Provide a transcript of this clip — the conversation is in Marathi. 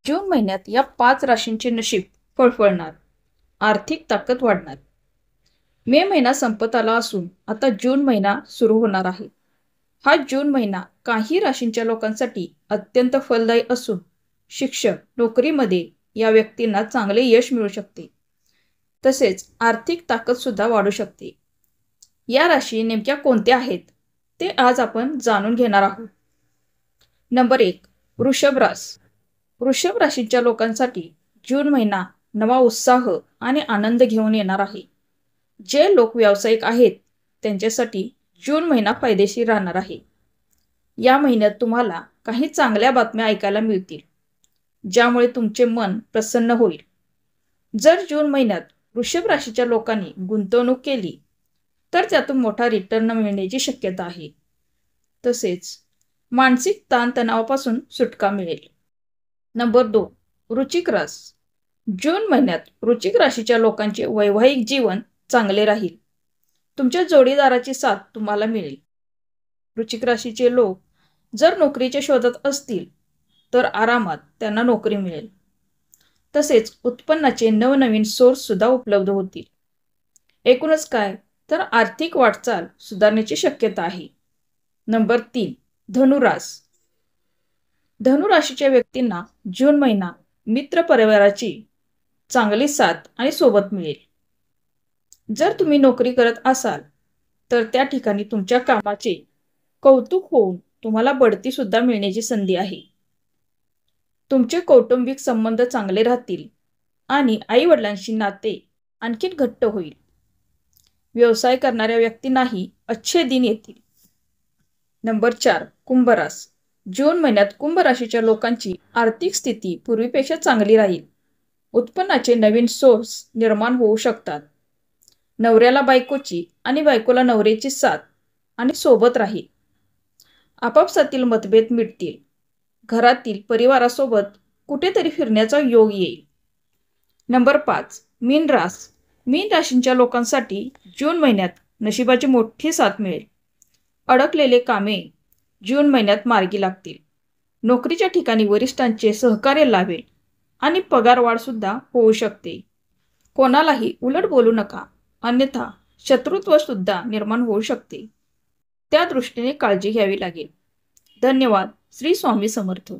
जून महिन्यात या 5 राशींचे नशीब फळफळणार, आर्थिक ताकद वाढणार. मे महिना संपत आला असून आता जून महिना सुरू होणार आहे. हा जून महिना काही राशींच्या लोकांसाठी अत्यंत फलदायी असून शिक्षक, नोकरीमध्ये या व्यक्तींना चांगले यश मिळू शकते. तसेच आर्थिक ताकद सुद्धा वाढू शकते. या राशी नेमक्या कोणत्या आहेत ते आज आपण जाणून घेणार आहोत. नंबर 1, वृषभ रास. वृषभ राशीच्या लोकांसाठी जून महिना नवा उत्साह आणि आनंद घेऊन येणार आहे. जे लोक व्यावसायिक आहेत त्यांच्यासाठी जून महिना फायदेशीर राहणार आहे. या महिन्यात तुम्हाला काही चांगल्या बातम्या ऐकायला मिळतील, ज्यामुळे तुमचे मन प्रसन्न होईल. जर जून महिन्यात वृषभ राशीच्या लोकांनी गुंतवणूक केली तर त्यातून मोठा रिटर्न मिळण्याची शक्यता आहे. तसेच मानसिक ताणतणावापासून सुटका मिळेल. नंबर 2, वृश्चिक रास. जून महिन्यात वृश्चिक राशीच्या लोकांचे वैवाहिक जीवन चांगले राहील. तुमच्या जोडीदाराची साथ तुम्हाला मिळेल. वृश्चिक राशीचे लोक जर नोकरीच्या शोधात असतील तर आरामात त्यांना नोकरी मिळेल. तसेच उत्पन्नाचे नवनवीन सोर्स सुद्धा उपलब्ध होतील. एकूणच काय तर आर्थिक वाटचाल सुधारण्याची शक्यता आहे. नंबर 3, धनुरास. धनुराशीच्या व्यक्तींना जून महिना मित्र परिवाराची चांगली साथ आणि सोबत मिळेल. जर तुम्ही नोकरी करत असाल तर त्या ठिकाणी तुमच्या कामाचे कौतुक होऊन तुम्हाला बढती सुद्धा मिळण्याची संधी आहे. तुमचे कौटुंबिक संबंध चांगले राहतील आणि आई वडिलांशी नाते आणखीन घट्ट होईल. व्यवसाय करणाऱ्या व्यक्तींनाही अच्छे दिन येतील. नंबर 4, कुंभ रास. जून महिन्यात कुंभ राशीच्या लोकांची आर्थिक स्थिती पूर्वीपेक्षा चांगली राहील. उत्पन्नाचे नवीन सोर्स निर्माण होऊ शकतात. नवऱ्याला बायकोची आणि बायकोला नवऱ्याची साथ आणि सोबत राहील. आपापसातील मतभेद मिटतील. घरातील परिवारासोबत कुठेतरी फिरण्याचा योग येईल. नंबर 5, मीन रास. मीन राशींच्या लोकांसाठी जून महिन्यात नशिबाची मोठी साथ मिळेल. अडकलेले कामे जून महिन्यात मार्गी लागतील. नोकरीच्या ठिकाणी वरिष्ठांचे सहकार्य लाभेल आणि पगारवाढ सुद्धा होऊ शकते. कोणालाही उलट बोलू नका, अन्यथा शत्रुत्व सुद्धा निर्माण होऊ शकते. त्या दृष्टीने काळजी घ्यावी लागेल. धन्यवाद. श्री स्वामी समर्थ.